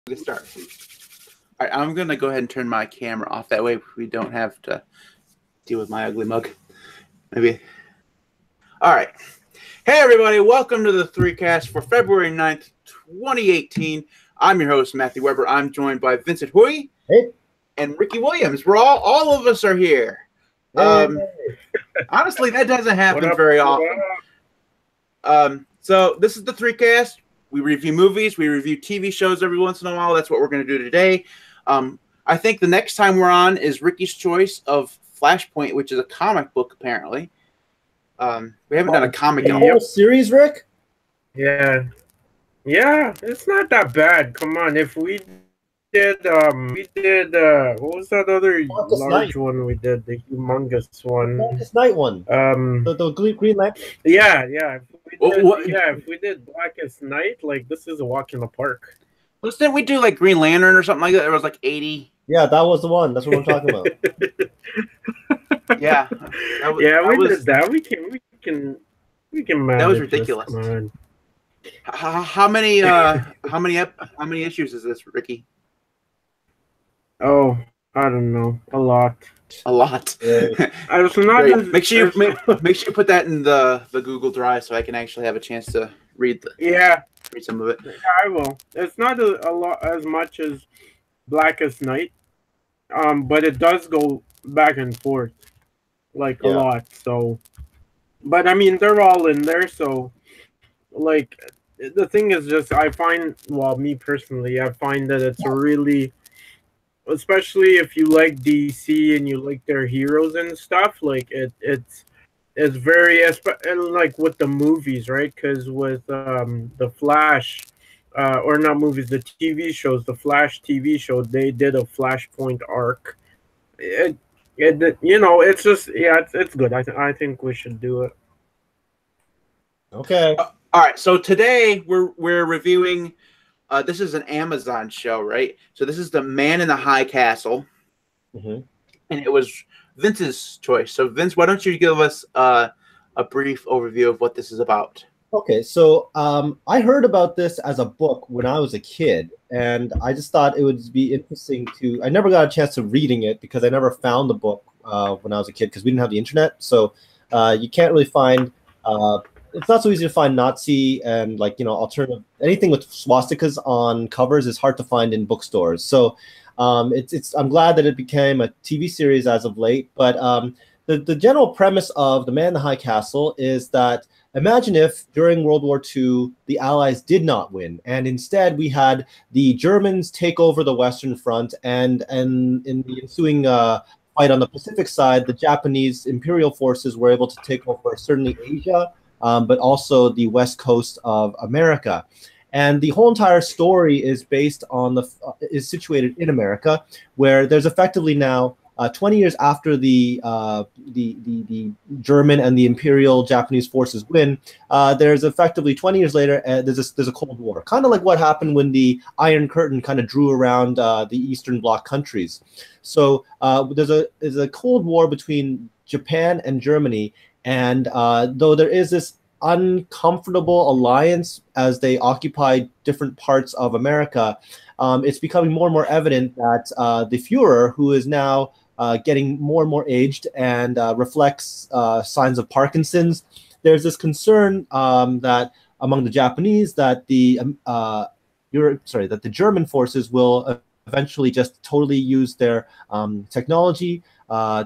Get started. All right, I'm gonna go ahead and turn my camera off. That way we don't have to deal with my ugly mug. Maybe. All right. Hey everybody, welcome to the 3Cast for February 9th, 2018. I'm your host, Matthew Weber. I'm joined by Vincent Hui and Ricky Williams. All of us are here. Honestly, that doesn't happen very often. So this is the 3Cast. We review movies, we review TV shows every once in a while. That's what we're going to do today. I think the next time we're on is Ricky's choice of Flashpoint, which is a comic book, apparently. We haven't done a comic in a whole series, Rick? Yeah, it's not that bad. Come on, if we did, what was that other large one we did? The humongous one. Blackest Night one. The Green Lantern. Yeah. If we did Blackest Night, like this is a walk in the park. Didn't we do like Green Lantern or something like that? There was like 80. Yeah, that was the one. That's what we're talking about. Yeah. We did that. We can manage. That was ridiculous. How many issues is this, Ricky? Oh, I don't know. A lot. I was not. Make sure you put that in the Google Drive so I can actually have a chance to read some of it. Yeah, I will. It's not a lot as much as Blackest Night, but it does go back and forth a lot. So, but I mean they're all in there. So, like the thing is just I find me personally I find that it's really. Especially if you like DC and you like their heroes and stuff, like it's very like with the movies, right? Because with the Flash, or not movies, the TV shows, the Flash TV show, they did a Flashpoint arc. It's just it's good. I think we should do it. Okay. All right. So today we're reviewing. This is an Amazon show, right? So this is The Man in the High Castle, and it was Vince's choice. So Vince, why don't you give us a brief overview of what this is about? Okay, so I heard about this as a book when I was a kid, and I just thought it would be interesting to. I never got a chance to reading it because I never found the book when I was a kid because we didn't have the internet. So you can't really find. It's not so easy to find Nazi and alternative anything with swastikas on covers is hard to find in bookstores. So I'm glad that it became a TV series as of late. But the general premise of The Man in the High Castle is that imagine if during World War II the Allies did not win, and instead we had the Germans take over the Western Front, and in the ensuing fight on the Pacific side, the Japanese Imperial forces were able to take over certainly Asia. But also the west coast of America, and the whole entire story is based on is situated in America, where there's effectively now 20 years after the German and the Imperial Japanese forces win. There's effectively 20 years later, there's a Cold War, kind of like what happened when the Iron Curtain kind of drew around the Eastern Bloc countries. So there's a Cold War between Japan and Germany. And though there is this uncomfortable alliance as they occupy different parts of America, it's becoming more and more evident that the Fuhrer, who is now getting more and more aged and reflects signs of Parkinson's, there's this concern that among the Japanese that the German forces will eventually just totally use their technology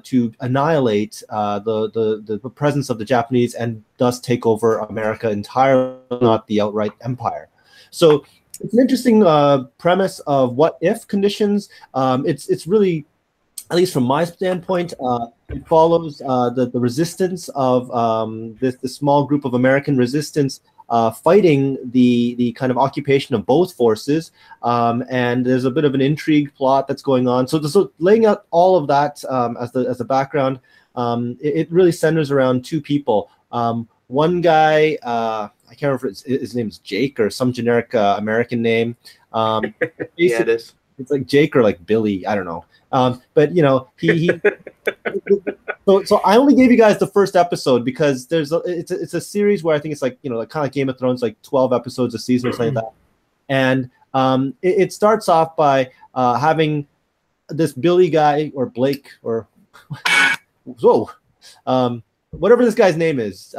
to annihilate the presence of the Japanese and thus take over America entirely, not the outright empire. So it's an interesting premise of what if conditions. It's really, at least from my standpoint, it follows the resistance of this small group of American resistance fighting the kind of occupation of both forces, and there's a bit of an intrigue plot that's going on. So laying out all of that as the background, it really centers around two people. One guy, I can't remember if his name is Jake or some generic American name. Yeah, it is. It's like Jake or like Billy, I don't know. But he so I only gave you guys the first episode because it's a series where I think it's like kind of like Game of Thrones, like 12 episodes a season or something like that. And It starts off by having this Billy guy or Blake or whoa, whatever this guy's name is.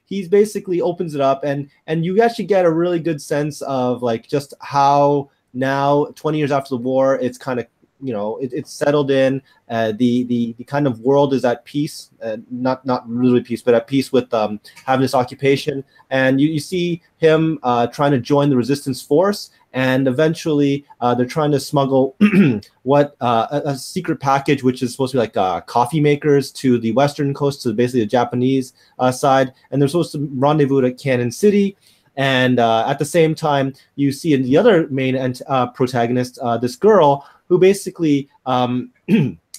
He's basically opens it up, and you actually get a really good sense of like just how now 20 years after the war, it's kind of it's settled in. The kind of world is at peace, not really peace, but at peace with having this occupation. And you see him trying to join the resistance force, and eventually they're trying to smuggle a secret package, which is supposed to be like coffee makers to the western coast, to basically the Japanese side, and they're supposed to rendezvous at Cannon City. And at the same time, you see in the other main protagonist, this girl who basically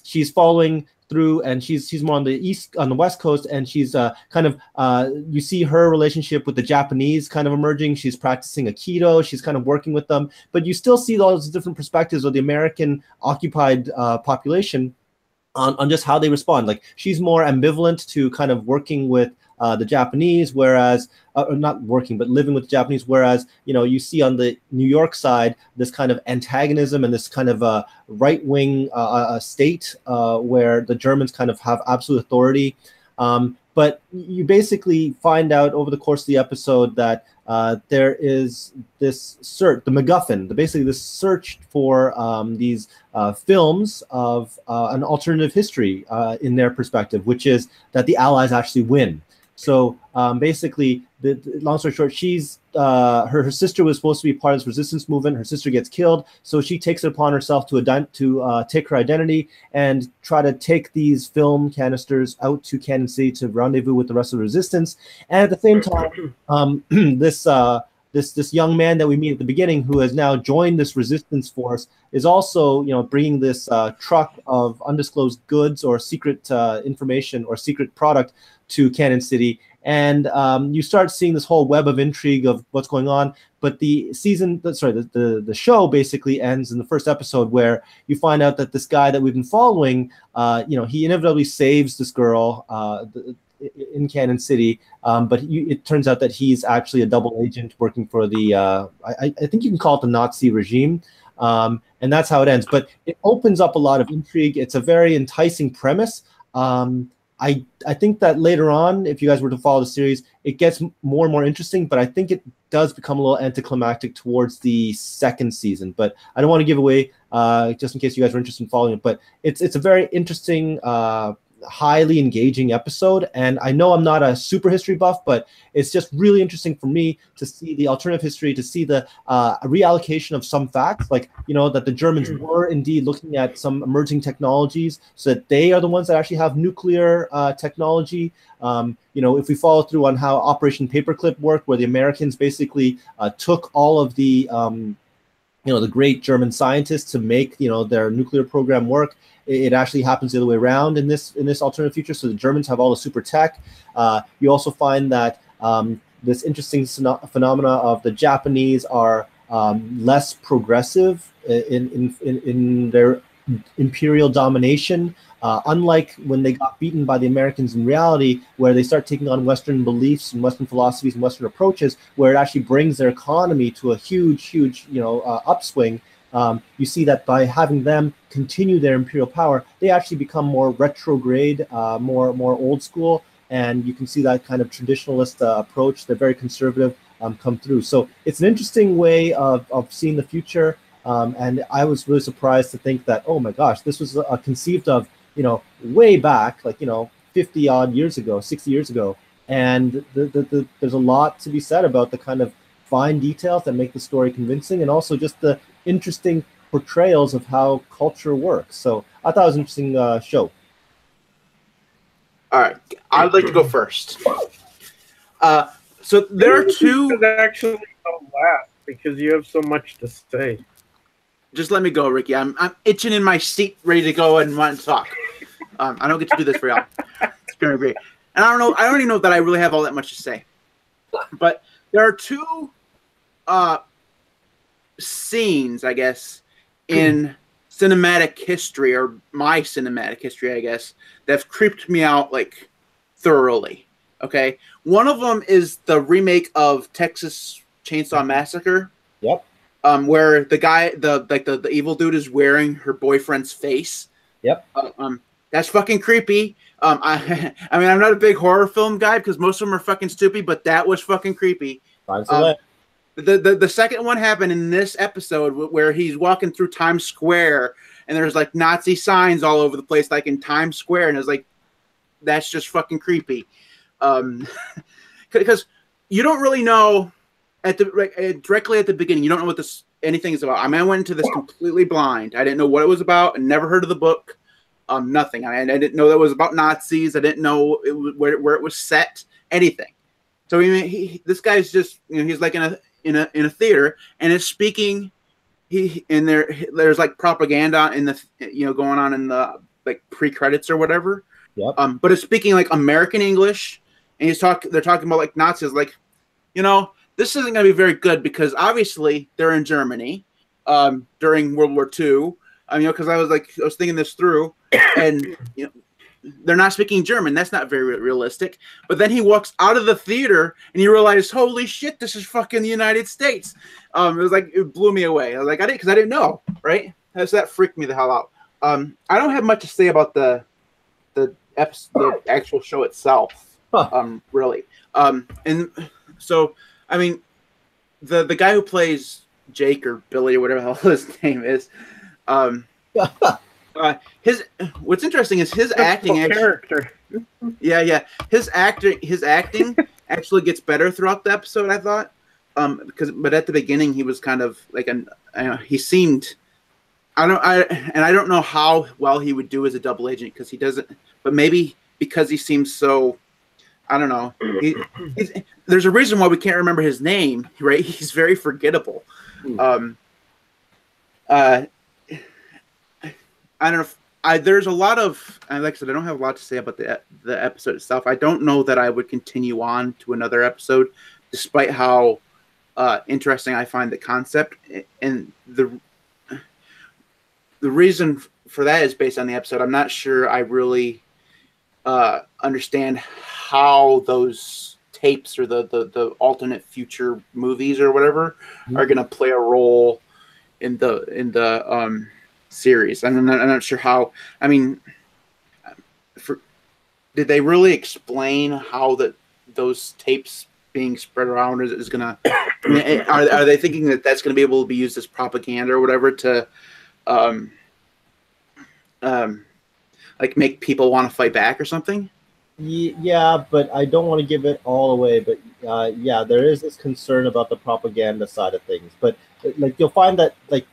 she's following through, and she's more on the west coast, and she's you see her relationship with the Japanese kind of emerging. She's practicing Aikido. She's kind of working with them, but you still see all those different perspectives of the American occupied population on just how they respond. Like she's more ambivalent to kind of working with the Japanese, whereas not working, but living with the Japanese. Whereas, you see on the New York side, this kind of antagonism and this kind of right-wing state where the Germans kind of have absolute authority. But you basically find out over the course of the episode that there is this search, the MacGuffin, basically this search for these films of an alternative history in their perspective, which is that the Allies actually win. So basically, the long story short, she's her sister was supposed to be part of this resistance movement. Her sister gets killed, so she takes it upon herself to take her identity and try to take these film canisters out to Cannon City to rendezvous with the rest of the resistance. And at the same time, this young man that we meet at the beginning, who has now joined this resistance force, is also bringing this truck of undisclosed goods or secret information or secret product to Cannon City. And you start seeing this whole web of intrigue of what's going on. But the show basically ends in the first episode, where you find out that this guy that we've been following, he inevitably saves this girl in Cannon City, but it turns out that he's actually a double agent working for the I think you can call it the Nazi regime, and that's how it ends. But it opens up a lot of intrigue. It's a very enticing premise. I think that later on, if you guys were to follow the series, it gets more and more interesting, but I think it does become a little anticlimactic towards the second season. But I don't want to give away, just in case you guys are interested in following it. But it's a very interesting, highly engaging episode. And I know I'm not a super history buff, but it's just really interesting for me to see the alternative history, to see the reallocation of some facts, like that the Germans were indeed looking at some emerging technologies, so that they are the ones that actually have nuclear technology. If we follow through on how Operation Paperclip worked, where the Americans basically took all of the the great German scientists to make their nuclear program work. It actually happens the other way around in this alternative future. So the Germans have all the super tech. You also find that this interesting phenomena of the Japanese are less progressive in their imperial domination, unlike when they got beaten by the Americans in reality, where they start taking on Western beliefs and Western philosophies and Western approaches, where it actually brings their economy to a huge upswing. You see that by having them continue their imperial power, they actually become more retrograde, more old school, and you can see that kind of traditionalist approach. They're very conservative, come through. So it's an interesting way of seeing the future, and I was really surprised to think that, oh my gosh, this was conceived of way back, like 50 odd years ago, 60 years ago, and there's a lot to be said about the kind of fine details that make the story convincing, and also just the interesting portrayals of how culture works. So I thought it was an interesting show. All right, I'd like to go first. So there are two. Actually, go last because you have so much to say. Just let me go, Ricky. I'm itching in my seat, ready to go and want to talk. I don't get to do this for y'all. It's gonna be great. And I don't even know that I really have all that much to say. But there are two scenes, I guess, in cinematic history, or my cinematic history, I guess, that have creeped me out like thoroughly. Okay, one of them is the remake of Texas Chainsaw Massacre. Yep. where the guy, the evil dude is wearing her boyfriend's face. Yep. That's fucking creepy. I mean, I'm not a big horror film guy because most of them are fucking stupid, but that was fucking creepy. The second one happened in this episode where he's walking through Times Square and there's like Nazi signs all over the place, like in Times Square, and it's like, that's just fucking creepy. Because you don't really know directly at the beginning, you don't know what anything is about. I mean, I went into this completely blind. I didn't know what it was about. I never heard of the book. Nothing. I didn't know that it was about Nazis. I didn't know where it was set. Anything. So this guy's just, he's like in a theater and is speaking. There's like propaganda in the going on in the like pre-credits or whatever. Yep. But it's speaking like American English, and they're talking about like Nazis, like, this isn't going to be very good because obviously they're in Germany during World War II. Because I was thinking this through, and they're not speaking German. That's not very realistic. But then he walks out of the theater, and you realize, holy shit, this is fucking the United States. It blew me away. I was like, I didn't know, right? So that freaked me the hell out. I don't have much to say about the actual show itself, really. And so, I mean, the guy who plays Jake or Billy or whatever the hell his name is. What's interesting is his acting character. Yeah. His acting actually gets better throughout the episode, I thought. But at the beginning he was kind of like he seemed, I don't know how well he would do as a double agent because he doesn't, but maybe because he seems so, I don't know. There's a reason why we can't remember his name, right? He's very forgettable. I don't know. There's a lot of, like I said, I don't have a lot to say about the episode itself. I don't know that I would continue on to another episode, despite how interesting I find the concept. And the reason for that is based on the episode. I'm not sure I really understand how those tapes or the alternate future movies or whatever are going to play a role in the series. I'm not sure how. I mean, did they really explain how those tapes being spread around is gonna? I mean, are they thinking that that's going to be able to be used as propaganda or whatever to, like make people want to fight back or something? Yeah, but I don't want to give it all away. But yeah, there is this concern about the propaganda side of things. But like you'll find that like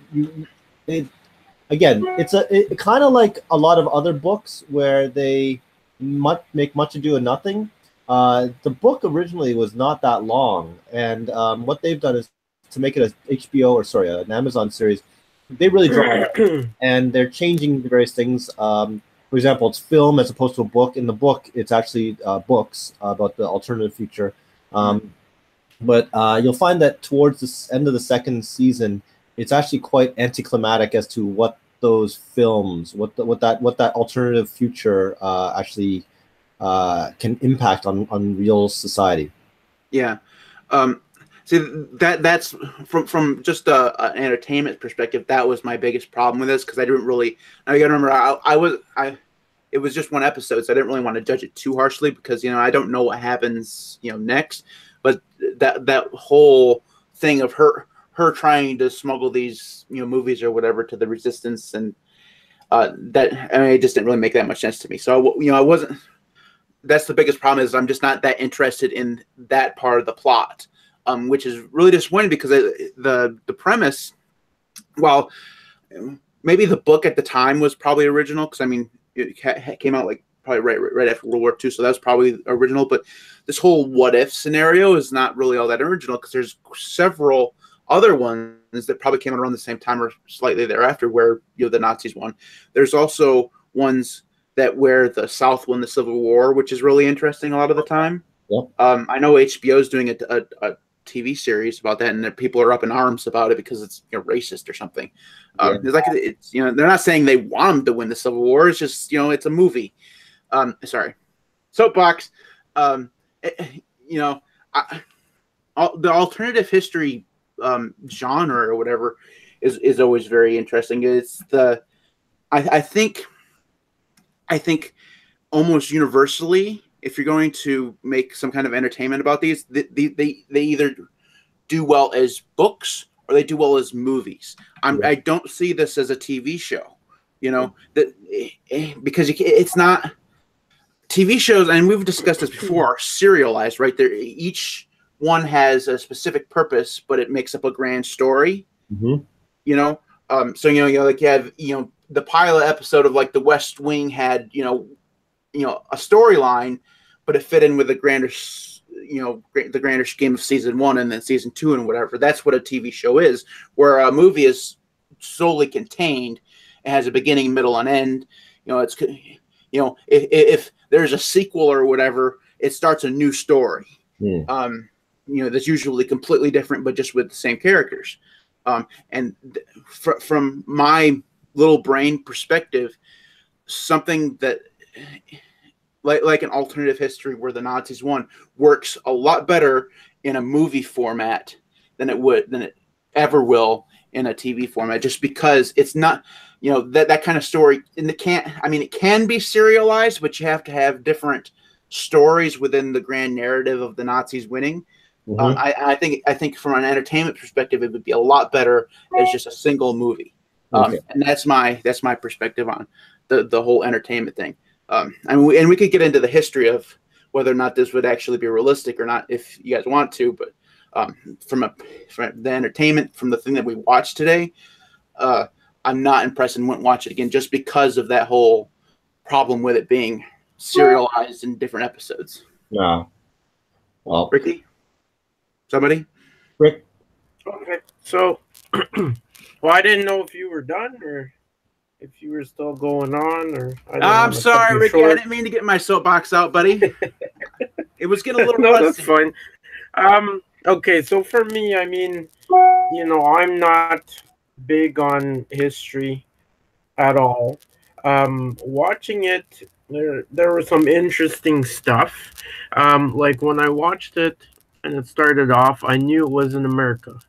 again, it's kind of like a lot of other books where they make much ado of nothing. The book originally was not that long, and what they've done is to make it an Amazon series. They really draw it, and they're changing various things. For example, it's film as opposed to a book. In the book, it's actually books about the alternative future. But you'll find that towards the end of the second season, it's actually quite anticlimactic as to what those films, what that alternative future actually can impact on real society. Yeah. See, that's from just an entertainment perspective. That was my biggest problem with this because I didn't really. Now you got to remember, it was just one episode, so I didn't really want to judge it too harshly because I don't know what happens next. But that whole thing of her trying to smuggle these movies or whatever to the resistance and it just didn't really make that much sense to me. So I wasn't. That's the biggest problem is I'm just not that interested in that part of the plot. Which is really disappointing because the premise, well, maybe the book at the time was probably original because I mean it came out like probably right after World War II, so that's probably original. But this whole what if scenario is not really all that original because there's several other ones that probably came out around the same time or slightly thereafter where the Nazis won. There's also ones that where the South won the Civil War, which is really interesting a lot of the time. Yep. I know HBO is doing a TV series about that, and that people are up in arms about it because it's racist or something. It's they're not saying they want them to win the Civil War. It's just it's a movie. Sorry, soapbox. The alternative history genre or whatever is always very interesting. It's the I think almost universally, if you're going to make some kind of entertainment about these, they either do well as books or they do well as movies. I don't see this as a TV show, because it's not TV shows, and we've discussed this before, are serialized, right? There, each one has a specific purpose, but it makes up a grand story. Mm-hmm. So like you have the pilot episode of like The West Wing had a storyline, but it fit in with the grander scheme of season 1 and then season 2 and whatever. That's what a TV show is, where a movie is solely contained. It has a beginning, middle, and end. If there's a sequel or whatever, it starts a new story. That's usually completely different, but just with the same characters. From my little brain perspective, something that like an alternative history where the Nazis won works a lot better in a movie format than it ever will in a TV format, just because it's not that kind of story. And it can be serialized, but you have to have different stories within the grand narrative of the Nazis winning. Mm-hmm. I think from an entertainment perspective, it would be a lot better as just a single movie. And that's my perspective on the whole entertainment thing. And we could get into the history of whether or not this would actually be realistic or not if you guys want to. But from the entertainment, from the thing that we watched today, I'm not impressed and wouldn't watch it again just because of that whole problem with it being serialized in different episodes. Yeah. Well, Ricky? Somebody? Rick? Okay. So, well, I didn't know if you were done or if you were still going on, or I'm sorry, Ricky. Short. I didn't mean to get my soapbox out, buddy. It was getting a little no, rusty. That's fine. Okay, so for me, I'm not big on history at all. Watching it, there was some interesting stuff. Like when I watched it and it started off, I knew it was in America.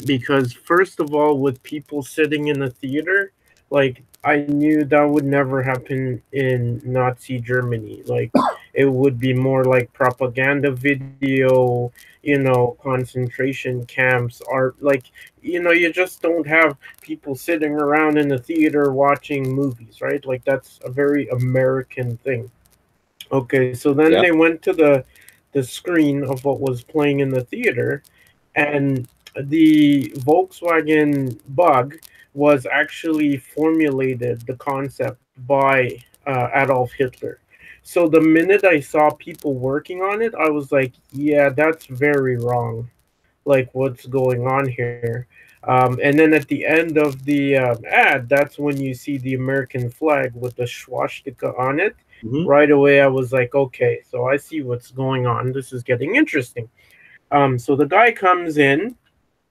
Because first of all, with people sitting in the theater, like I knew that would never happen in Nazi Germany. Like it would be more like propaganda video, concentration camps, or like, you just don't have people sitting around in the theater watching movies, right? Like that's a very American thing. Okay, so then they went to the screen of what was playing in the theater, and the Volkswagen Bug was actually formulated, the concept, by Adolf Hitler. So the minute I saw people working on it, I was like, yeah, that's very wrong. Like, what's going on here? And then at the end of the ad, that's when you see the American flag with the swastika on it. Mm-hmm. Right away, I was like, okay, so I see what's going on. This is getting interesting. So the guy comes in,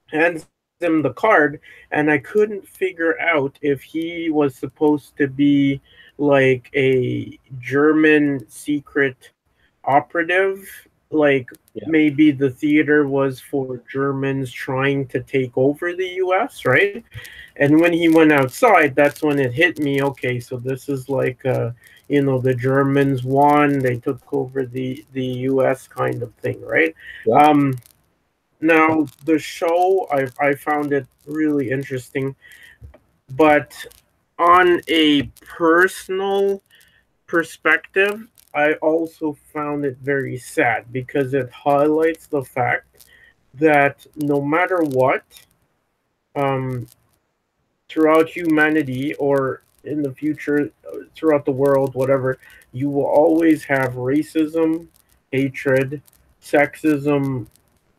hands him the card, and I couldn't figure out if he was supposed to be like a German secret operative, like maybe the theater was for Germans trying to take over the US, right? And when he went outside, that's when it hit me, okay, so this is like the Germans won, they took over the US kind of thing, right? Now, the show, I found it really interesting, but on a personal perspective, I also found it very sad because it highlights the fact that no matter what, throughout humanity or in the future, throughout the world, whatever, you will always have racism, hatred, sexism,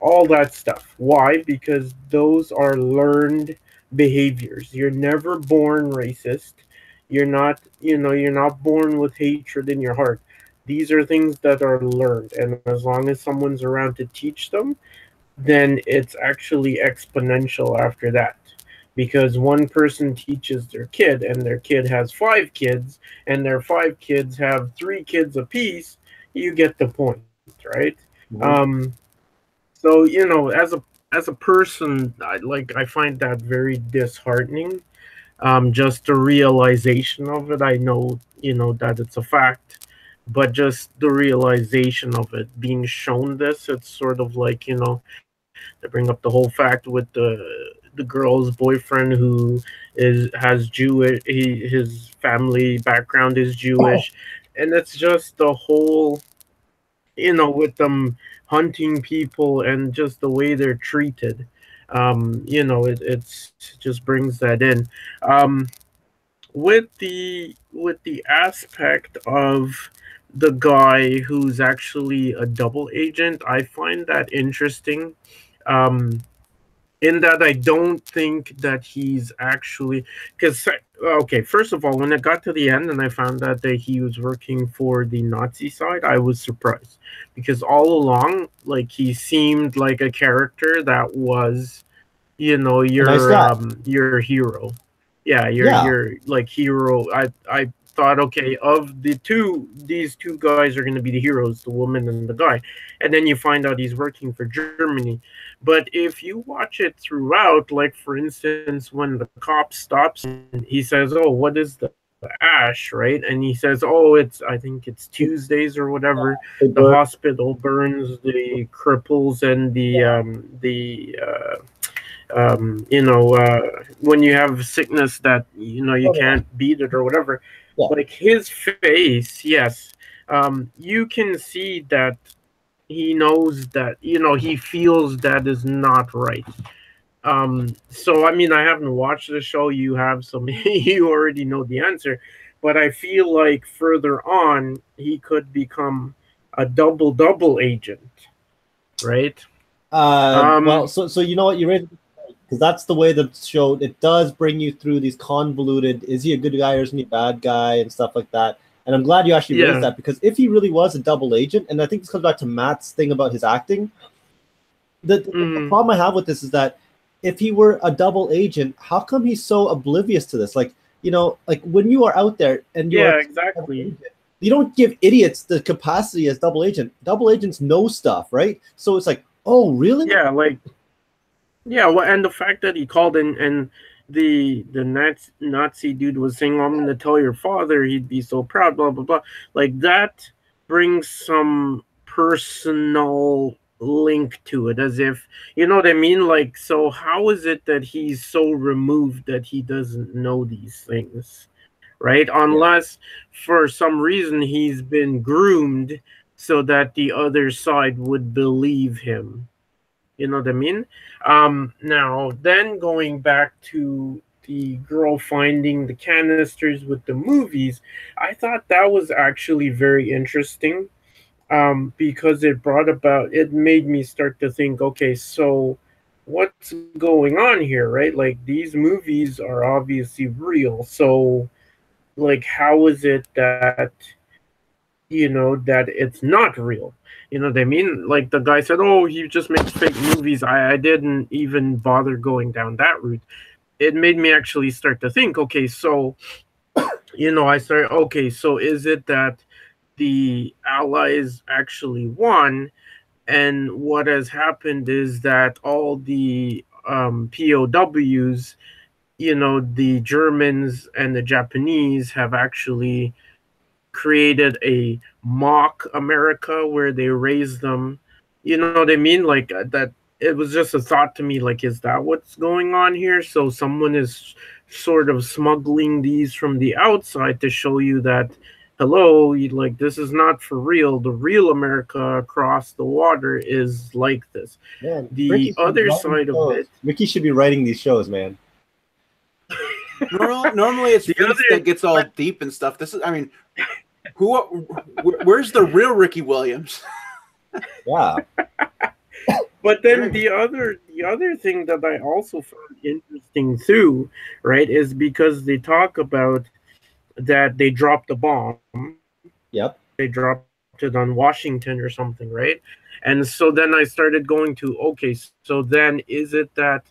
all that stuff. Why? Because those are learned behaviors. You're never born racist. You're not born with hatred in your heart. These are things that are learned, and as long as someone's around to teach them, then it's actually exponential after that. Because one person teaches their kid, and their kid has 5 kids, and their 5 kids have 3 kids apiece, you get the point, right? Mm-hmm. So, as a as a person, I find that very disheartening. Just the realization of it. I know, that it's a fact, but just the realization of it being shown this, it's sort of like, they bring up the whole fact with the girl's boyfriend who has Jewish, his family background is Jewish, and it's just the whole, with them hunting people and just the way they're treated. It's just brings that in. Um, with the aspect of the guy who's actually a double agent, I find that interesting. Um, in that I don't think that he's actually, because okay, first of all, when it got to the end and I found out that he was working for the Nazi side, I was surprised because all along, like, he seemed like a character that was, A nice guy. your hero. Yeah, Yeah. your like hero. I thought, okay, of the two, these two guys are going to be the heroes, the woman and the guy, and then you find out he's working for Germany. But if you watch it throughout, like for instance, when the cop stops and he says, "Oh, what is the ash?" Right, and he says, "Oh, I think it's Tuesdays or whatever. The hospital burns the cripples and when you have sickness that you can't beat it or whatever." Yeah. Like his face, yes, you can see that he knows that, he feels that is not right. So I mean, I haven't watched the show. You have, so you already know the answer, but I feel like further on he could become a double agent, right? Well, so you know what, you raised, because that's the way the show, it does bring you through these convoluted, is he a good guy or is he a bad guy and stuff like that. And I'm glad you actually raised that, because if he really was a double agent, and I think this comes back to Matt's thing about his acting, the problem I have with this is that if he were a double agent, how come he's so oblivious to this? Like, like when you are out there and yeah, exactly. You don't give idiots the capacity as double agent. Double agents know stuff, right? So it's like, oh, really? Yeah, well, and the fact that he called in and the Nazi dude was saying, "I'm going to tell your father, he'd be so proud," blah blah blah. Like that brings some personal link to it, as if, you know what I mean. Like, so how is it that he's so removed that he doesn't know these things, right? Unless for some reason he's been groomed so that the other side would believe him. You know what I mean? Now, then going back to the girl finding the canisters with the movies, I thought that was actually very interesting, because it made me start to think, okay, so what's going on here, right? Like, these movies are obviously real. So, like, how is it that, that it's not real? You know what I mean? Like, the guy said, "Oh, he just makes fake movies." I didn't even bother going down that route. It made me actually start to think, okay, so, I started, okay, so is it that the Allies actually won, and what has happened is that all the POWs, the Germans and the Japanese have actually created a mock America where they raise them. You know what I mean? Like, that. It was just a thought to me. Like, is that what's going on here? So someone is sort of smuggling these from the outside to show you that, hello, like, this is not for real. The real America across the water is like this. Man, the other side of it. Ricky should be writing these shows, man. Normally it's Vince that gets all deep and stuff. This is, I mean, where's the real Ricky Williams? Yeah. But then the other thing that I also found interesting too, right, is because they talk about that they dropped a bomb. Yep. They dropped it on Washington or something, right? And so then I started going to, okay, so then is it that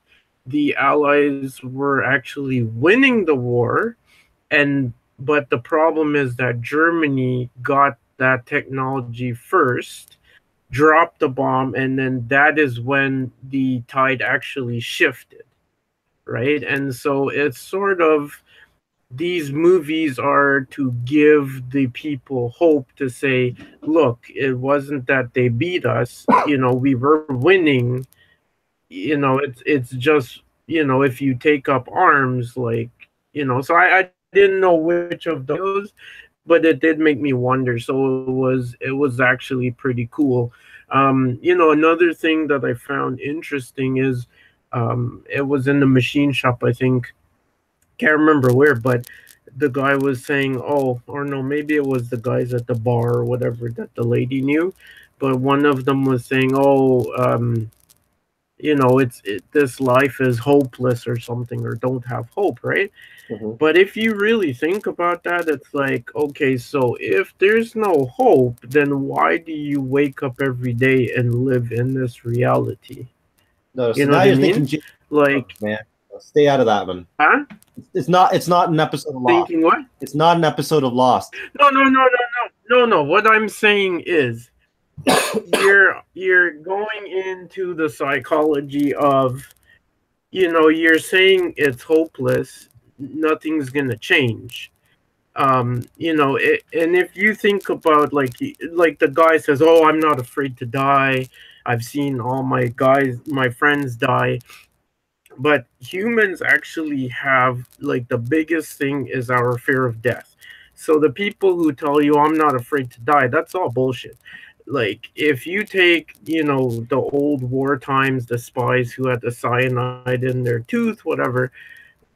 the Allies were actually winning the war, but the problem is that Germany got that technology first, dropped the bomb, and then that is when the tide actually shifted, right? And so it's sort of, these movies are to give the people hope, to say, look, it wasn't that they beat us, we were winning. It's just, if you take up arms, like, so I didn't know which of those, but it did make me wonder. So it was actually pretty cool. Another thing that I found interesting is, it was in the machine shop, I think. Can't remember where, but the guy was saying, oh, or no, maybe it was the guys at the bar or whatever that the lady knew, but one of them was saying, oh, this life is hopeless or something, or don't have hope, right? Mm-hmm. But if you really think about that, it's like, okay, so if there's no hope, then why do you wake up every day and live in this reality? No, so You know now what I you're mean? thinking, Like, man, stay out of that one. huh? It's not an episode of Lost. Thinking what? It's not an episode of Lost. No. What I'm saying is, you're going into the psychology of, you're saying it's hopeless, nothing's gonna change. And if you think about, like the guy says, oh, I'm not afraid to die, I've seen all my friends die. But humans actually have, like, the biggest thing is our fear of death. So the people who tell you I'm not afraid to die, that's all bullshit. Like, if you take, the old war times, the spies who had the cyanide in their tooth, whatever,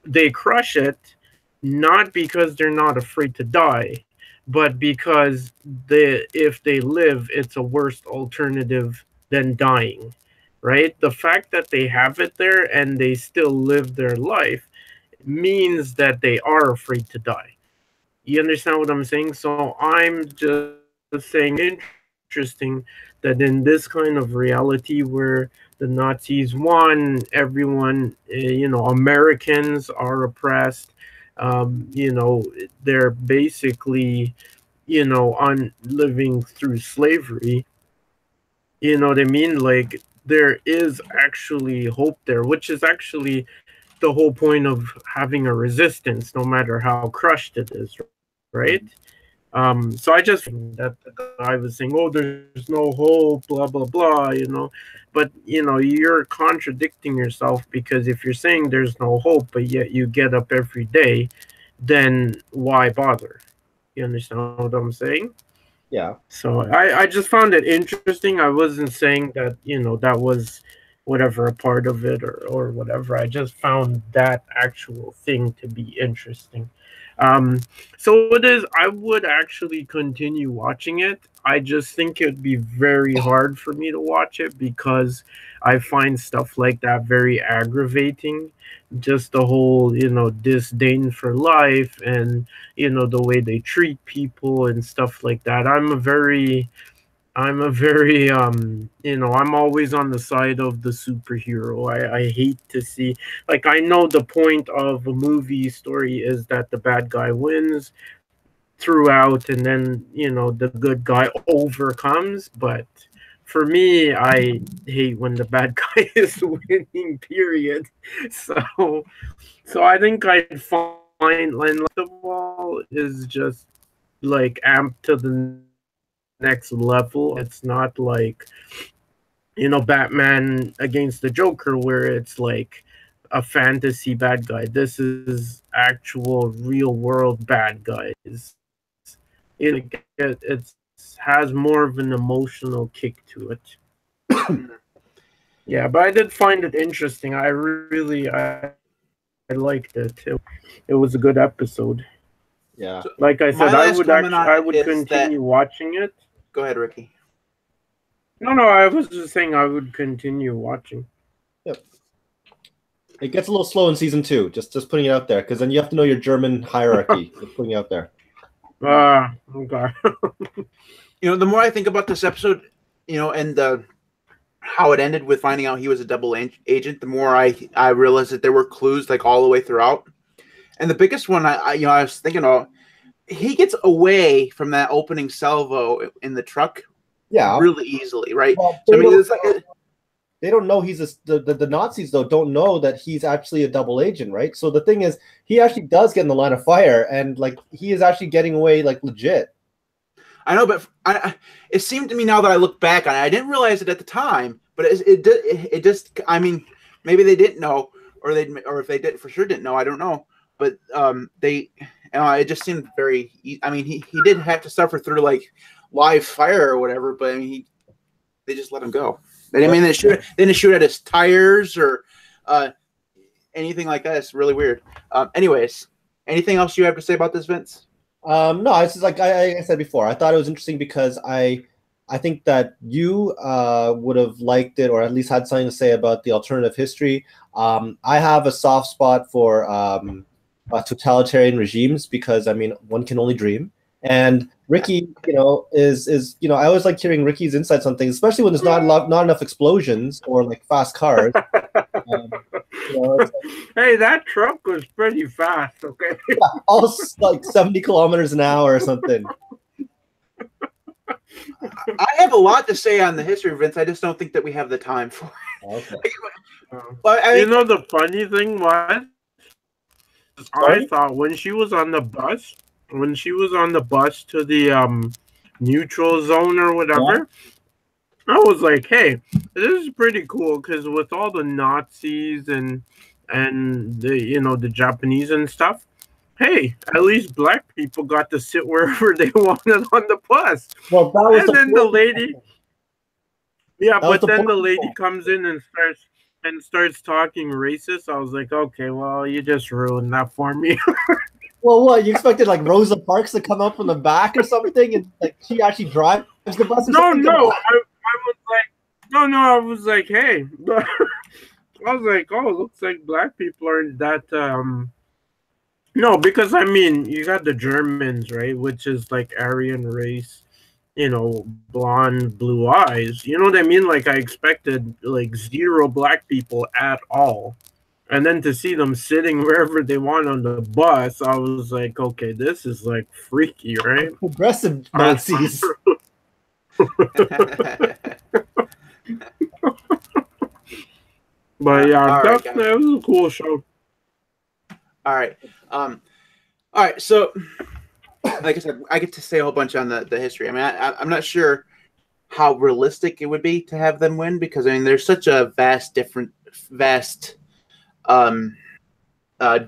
they crush it, not because they're not afraid to die, but because if they live, it's a worse alternative than dying, right? The fact that they have it there and they still live their life means that they are afraid to die. You understand what I'm saying? So I'm just saying, interesting that in this kind of reality where the Nazis won, everyone, Americans are oppressed. They're basically, on living through slavery. You know what I mean? Like, there is actually hope there, which is actually the whole point of having a resistance, no matter how crushed it is, right? So I just that the guy was saying, "Oh, there's no hope," blah blah blah, But you're contradicting yourself, because if you're saying there's no hope, but yet you get up every day, then why bother? You understand what I'm saying? Yeah. So I just found it interesting. I wasn't saying that, that was whatever a part of it, or whatever. I just found that actual thing to be interesting. Um, so it is. I would actually continue watching it. I just think it'd be very hard for me to watch it, because I find stuff like that very aggravating. Just the whole, disdain for life, and the way they treat people and stuff like that. I'm a very I'm always on the side of the superhero. I hate to see, like, I know the point of a movie story is that the bad guy wins throughout, and then the good guy overcomes. But for me, I hate when the bad guy is winning, period. So I think I'd find, and last of all, is just like amped to the next level. It's not like, Batman against the Joker, where it's like a fantasy bad guy. This is actual real world bad guys. It has more of an emotional kick to it. Yeah, but I did find it interesting. I liked it. It was a good episode. Yeah. So Like I my said, I last would comment on I it would is continue that- watching it. Go ahead, Ricky. No, I was just saying I would continue watching. It gets a little slow in season 2. Just putting it out there, because then you have to know your German hierarchy. Just putting it out there. Okay. The more I think about this episode, and how it ended with finding out he was a double agent, the more I realized that there were clues, like, all the way throughout. And the biggest one, I was thinking, he gets away from that opening salvo in the truck Yeah. really easily, right? Well, So I mean, it's like they don't know he's the Nazis though don't know that he's actually a double agent, right? So the thing is, he actually does get in the line of fire, and like he is actually getting away like legit. I know, but it seemed to me now that I look back on it, I didn't realize it at the time, but it just, I mean, maybe they didn't know, or if they did for sure didn't know, I don't know, but it just seemed very. I mean, he did have to suffer through like live fire or whatever, but I mean, they just let him go. I mean, they didn't shoot at his tires or anything like that. It's really weird. Anyways, anything else you have to say about this, Vince? No, it's just like I said before. I thought it was interesting because I think that you would have liked it, or at least had something to say about the alternative history. I have a soft spot for totalitarian regimes because I mean, one can only dream. And Ricky, is I always like hearing Ricky's insights on things, especially when there's not enough explosions or like fast cars. Hey, that truck was pretty fast. Okay, yeah, almost like 70 kilometers an hour or something. I have a lot to say on the history of Vince. I just don't think that we have the time for it. Okay. But the funny thing was, I thought when she was on the bus to the neutral zone or whatever, I was like, hey, this is pretty cool because with all the Nazis and the the Japanese and stuff, hey, at least black people got to sit wherever they wanted on the bus. Well, that was and then the lady, but then the lady point. comes in and starts talking racist. I was like, okay, well, you just ruined that for me. Well, what, you expected like Rosa Parks to come up from the back or something, and like she actually drives the bus? Or something? I was like, hey, I was like, oh, it looks like black people are that. No, because I mean, you got the Germans, right, which is like Aryan race, blonde, blue eyes. You know what I mean? Like I expected like zero black people at all. And then to see them sitting wherever they want on the bus, I was like, okay, this is like freaky, right? Progressive Nazis. But yeah, right, that was a cool show. All right. All right. So, like I said, I get to say a whole bunch on the history. I mean, I'm not sure how realistic it would be to have them win because, I mean, there's such a vast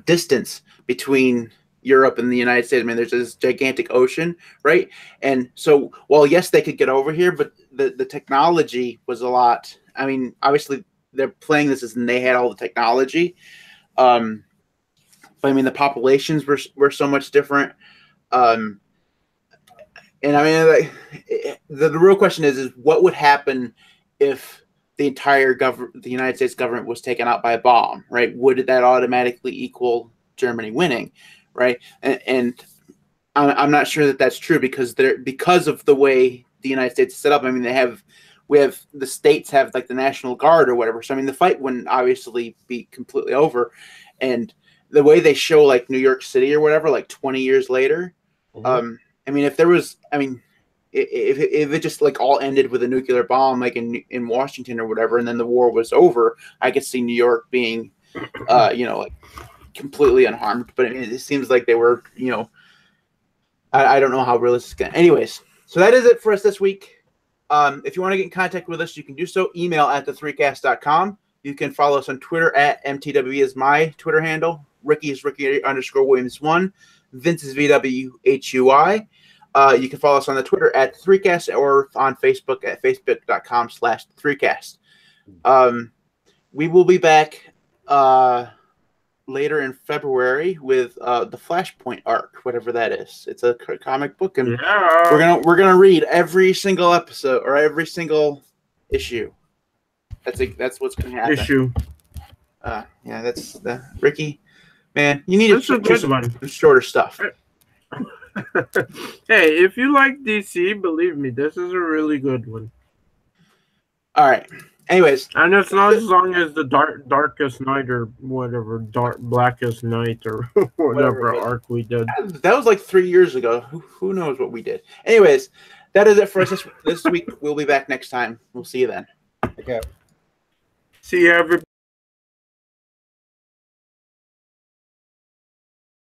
distance between Europe and the United States. I mean, there's this gigantic ocean, right? And so, while yes, they could get over here, but the technology was a lot. I mean, obviously, they're playing this as and they had all the technology. But I mean, the populations were so much different. And I mean, like, the real question is what would happen if the entire the United States government was taken out by a bomb, right? Would that automatically equal Germany winning, right? And I'm not sure that that's true because of the way the United States is set up. I mean, the states have like the National Guard or whatever. So I mean, the fight wouldn't obviously be completely over, and the way they show like New York City or whatever, like 20 years later, I mean, if it just like all ended with a nuclear bomb, like in Washington or whatever, and then the war was over, I could see New York being, like completely unharmed. But I mean, it seems like they were, I don't know how realistic. Anyways, so that is it for us this week. If you want to get in contact with us, you can do so. Email at the3cast.com. You can follow us on Twitter at MTW is my Twitter handle. Ricky is Ricky_Williams1. Vince is VWHUI. You can follow us on the Twitter at 3cast or on Facebook at facebook.com/3cast. We will be back later in February with the Flashpoint arc, whatever that is. It's a comic book, and we're gonna read every single episode or every single issue. That's what's gonna happen. Issue. Yeah, that's the Ricky. Man, you need to do some shorter stuff. Hey, if you like DC, believe me, this is a really good one. All right. Anyways, and it's not as long as the Darkest Night or whatever, Blackest Night or whatever arc we did. That was like 3 years ago. Who knows what we did? Anyways, that is it for us this week. We'll be back next time. We'll see you then. Okay. See you, everybody.